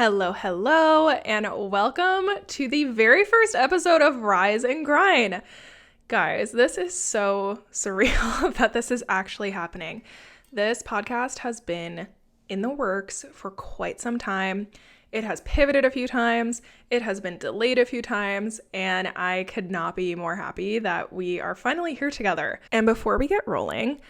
Hello, and welcome to the very first episode of Rise Grein. Guys, this is so surreal that this is actually happening. This podcast has been in the works for quite some time. It has pivoted a few times, it has been delayed a few times, and I could not be more happy that we are finally here together. And before we get rolling,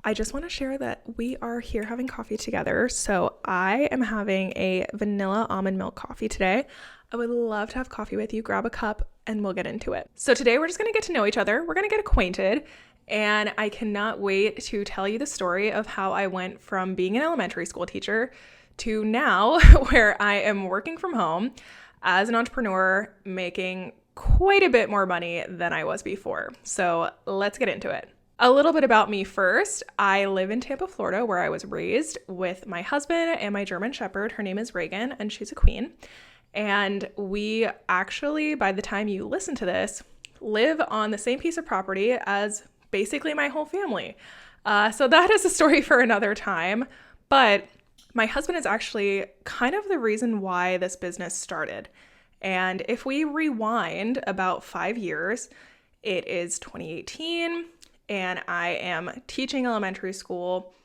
I just want to share that we are here having coffee together. So I am having a vanilla almond milk coffee today. I would love to have coffee with you. Grab a cup and we'll get into it. So today we're just going to get to know each other. We're going to get acquainted. And I cannot wait to tell you the story of how I went from being an elementary school teacher to now where I am working from home as an entrepreneur, making quite a bit more money than I was before. So let's get into it. A little bit about me first. I live in Tampa, Florida, where I was raised with my husband and my German Shepherd. Her name is Reagan, and she's a queen. And we actually, by the time you listen to this, live on the same piece of property as basically my whole family. So that is a story for another time. But my husband is actually kind of the reason why this business started. And if we rewind about 5 years, it is 2018. And I am teaching elementary school,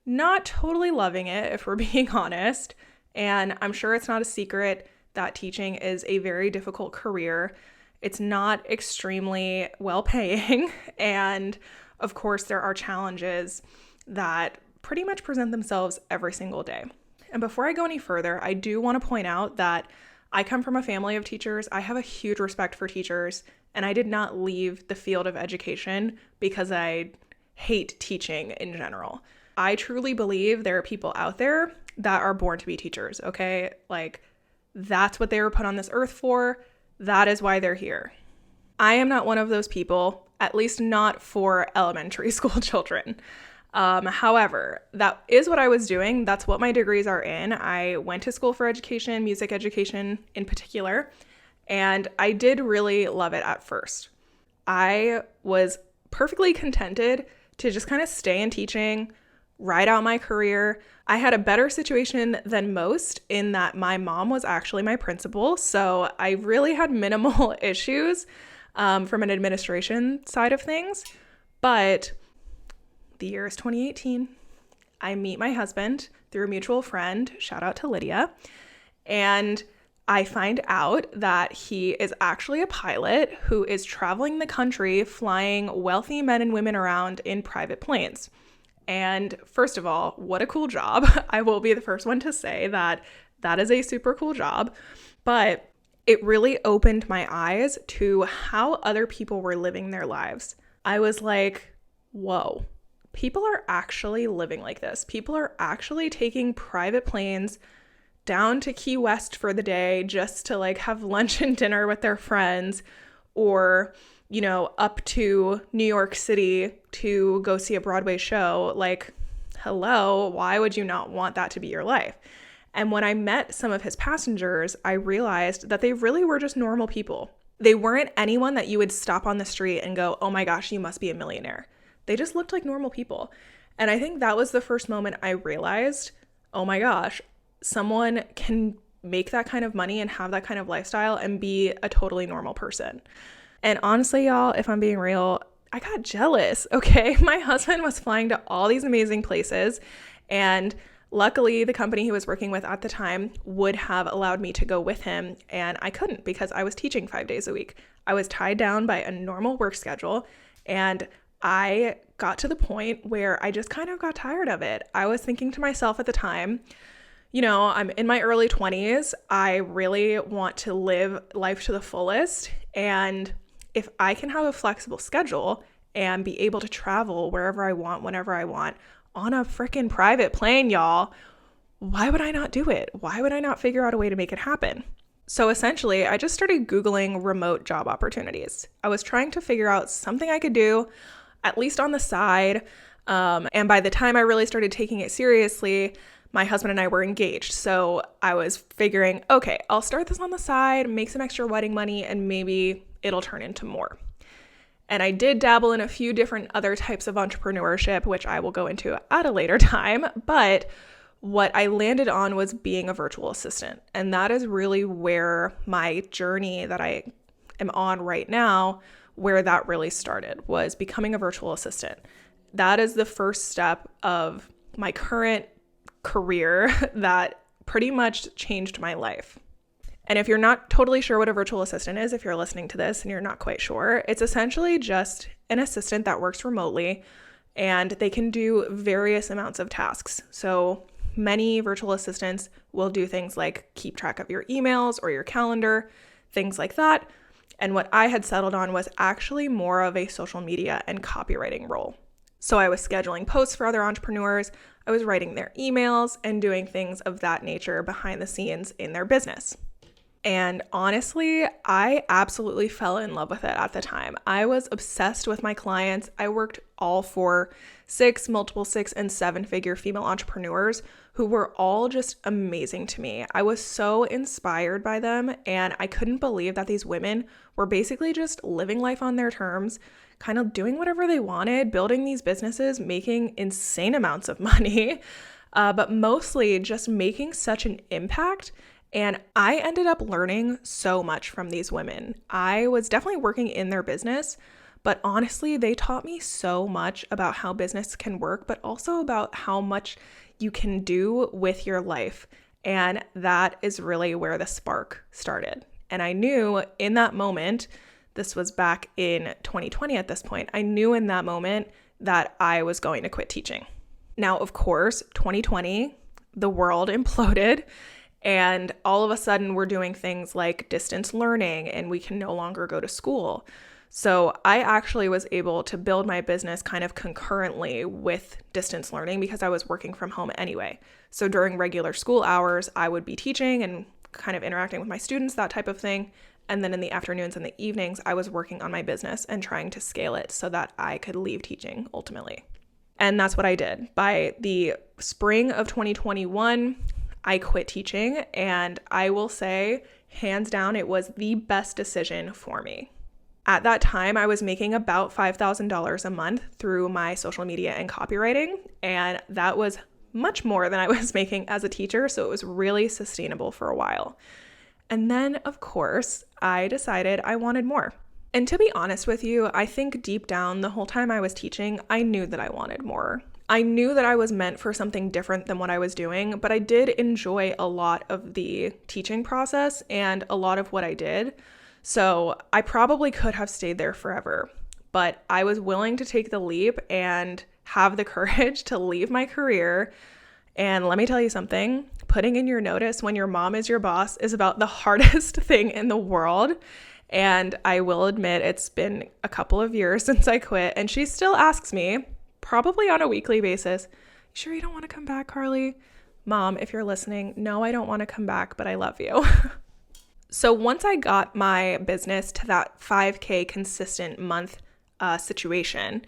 not totally loving it, if we're being honest. And I'm sure it's not a secret that teaching is a very difficult career. It's not extremely well paying. And of course, there are challenges that pretty much present themselves every single day. And before I go any further, I do want to point out that I come from a family of teachers. I have a huge respect for teachers. And I did not leave the field of education because I hate teaching in general. I truly believe there are people out there that are born to be teachers, okay? Like, that's what they were put on this earth for. That is why they're here. I am not one of those people, at least not for elementary school children. However, that is what I was doing. That's what my degrees are in. I went to school for education, music education in particular. And I did really love it at first. I was perfectly contented to just kind of stay in teaching, ride out my career. I had a better situation than most in that my mom was actually my principal. So I really had minimal issues from an administration side of things. But the year is 2018. I meet my husband through a mutual friend. Shout out to Lydia. And I find out that he is actually a pilot who is traveling the country flying wealthy men and women around in private planes. And first of all, what a cool job. I will be the first one to say that that is a super cool job. But it really opened my eyes to how other people were living their lives. I was like, whoa, people are actually living like this. People are actually taking private planes down to Key West for the day just to like have lunch and dinner with their friends, or, you know, up to New York City to go see a Broadway show. Like, hello, why would you not want that to be your life? And when I met some of his passengers, I realized that they really were just normal people. They weren't anyone that you would stop on the street and go, oh my gosh, you must be a millionaire. They just looked like normal people. And I think that was the first moment I realized, oh my gosh, someone can make that kind of money and have that kind of lifestyle and be a totally normal person. And honestly, y'all, if I'm being real, I got jealous, okay? My husband was flying to all these amazing places, and luckily the company he was working with at the time would have allowed me to go with him, and I couldn't because I was teaching 5 days a week. I was tied down by a normal work schedule, and I got to the point where I just kind of got tired of it. I was thinking to myself at the time, you know, I'm in my early 20s. I really want to live life to the fullest. And if I can have a flexible schedule and be able to travel wherever I want, whenever I want, on a freaking private plane, y'all, why would I not do it? Why would I not figure out a way to make it happen? So essentially, I just started Googling remote job opportunities. I was trying to figure out something I could do, at least on the side. And by the time I really started taking it seriously, my husband and I were engaged. So I was figuring, okay, I'll start this on the side, make some extra wedding money, and maybe it'll turn into more. And I did dabble in a few different other types of entrepreneurship, which I will go into at a later time. But what I landed on was being a virtual assistant. And that is really where my journey that I am on right now, where that really started, was becoming a virtual assistant. That is the first step of my current career that pretty much changed my life. And if you're not totally sure what a virtual assistant is, if you're listening to this and you're not quite sure, it's essentially just an assistant that works remotely, and they can do various amounts of tasks. So many virtual assistants will do things like keep track of your emails or your calendar, things like that. And what I had settled on was actually more of a social media and copywriting role. So I was scheduling posts for other entrepreneurs, I was writing their emails, and doing things of that nature behind the scenes in their business. And honestly, I absolutely fell in love with it at the time. I was obsessed with my clients. I worked all for multiple 6 and 7 figure female entrepreneurs who were all just amazing to me. I was so inspired by them, and I couldn't believe that these women were basically just living life on their terms, kind of doing whatever they wanted, building these businesses, making insane amounts of money, but mostly just making such an impact. And I ended up learning so much from these women. I was definitely working in their business, but honestly, they taught me so much about how business can work, but also about how much you can do with your life. And that is really where the spark started. And I knew in that moment, this was back in 2020 at this point, I knew in that moment that I was going to quit teaching. Now, of course, 2020, the world imploded. And all of a sudden, we're doing things like distance learning, and we can no longer go to school. So I actually was able to build my business kind of concurrently with distance learning because I was working from home anyway. So during regular school hours, I would be teaching and kind of interacting with my students, that type of thing. And then in the afternoons and the evenings, I was working on my business and trying to scale it so that I could leave teaching ultimately. And that's what I did. By the spring of 2021, I quit teaching, and I will say, hands down, it was the best decision for me. At that time, I was making about $5,000 a month through my social media and copywriting, and that was much more than I was making as a teacher, so it was really sustainable for a while. And then, of course, I decided I wanted more. And to be honest with you, I think deep down, the whole time I was teaching, I knew that I wanted more. I knew that I was meant for something different than what I was doing, but I did enjoy a lot of the teaching process and a lot of what I did. So I probably could have stayed there forever, but I was willing to take the leap and have the courage to leave my career. And let me tell you something, putting in your notice when your mom is your boss is about the hardest thing in the world. And I will admit it's been a couple of years since I quit, and she still asks me, probably on a weekly basis, "Sure you don't want to come back, Carley?" Mom, if you're listening, no, I don't want to come back, but I love you. So once I got my business to that 5K consistent month situation,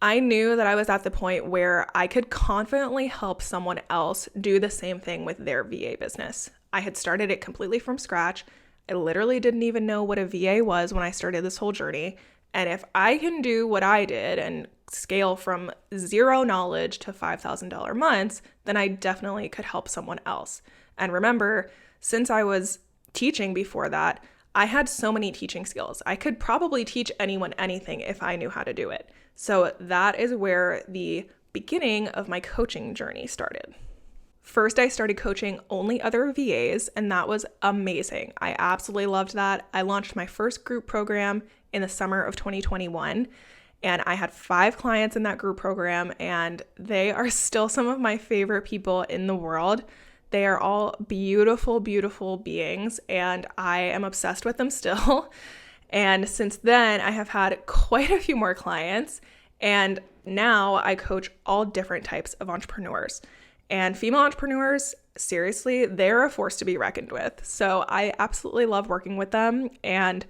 I knew that I was at the point where I could confidently help someone else do the same thing with their VA business. I had started it completely from scratch. I literally didn't even know what a VA was when I started this whole journey. And if I can do what I did and scale from zero knowledge to $5,000 months, then I definitely could help someone else. And remember, since I was teaching before that, I had so many teaching skills. I could probably teach anyone anything if I knew how to do it. So that is where the beginning of my coaching journey started. First, I started coaching only other VAs, and that was amazing. I absolutely loved that. I launched my first group program in the summer of 2021, and I had 5 clients in that group program, and they are still some of my favorite people in the world. They are all beautiful, beautiful beings, and I am obsessed with them still. And since then, I have had quite a few more clients, and now I coach all different types of entrepreneurs. And female entrepreneurs, seriously, they're a force to be reckoned with. So I absolutely love working with them, and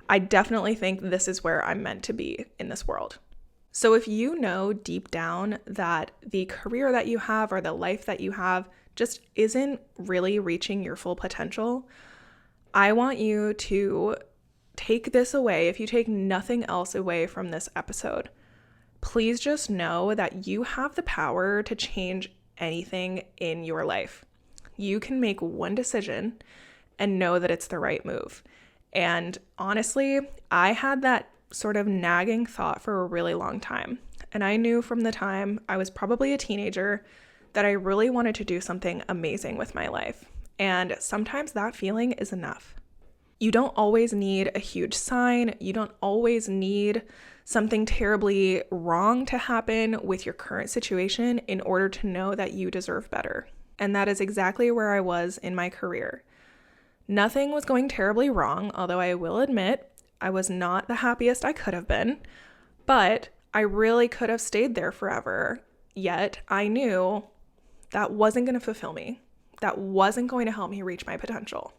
I definitely think this is where I'm meant to be in this world. So if you know deep down that the career that you have or the life that you have just isn't really reaching your full potential, I want you to take this away. If you take nothing else away from this episode, please just know that you have the power to change anything in your life. You can make one decision and know that it's the right move. And honestly, I had that sort of nagging thought for a really long time. And I knew from the time I was probably a teenager that I really wanted to do something amazing with my life. And sometimes that feeling is enough. You don't always need a huge sign. You don't always need something terribly wrong to happen with your current situation in order to know that you deserve better. And that is exactly where I was in my career. Nothing was going terribly wrong, although I will admit I was not the happiest I could have been, but I really could have stayed there forever. Yet I knew that wasn't going to fulfill me. That wasn't going to help me reach my potential.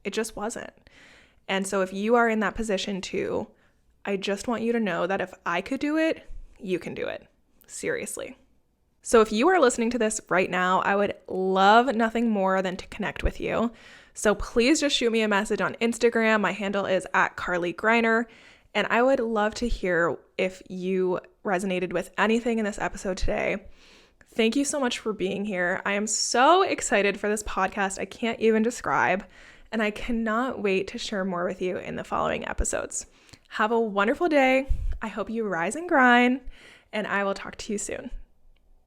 It just wasn't. And so if you are in that position too, I just want you to know that if I could do it, you can do it. Seriously. So if you are listening to this right now, I would love nothing more than to connect with you. So please just shoot me a message on Instagram. My handle is @Carley Greiner. And I would love to hear if you resonated with anything in this episode today. Thank you so much for being here. I am so excited for this podcast. I can't even describe. And I cannot wait to share more with you in the following episodes. Have a wonderful day. I hope you rise and grind. And I will talk to you soon.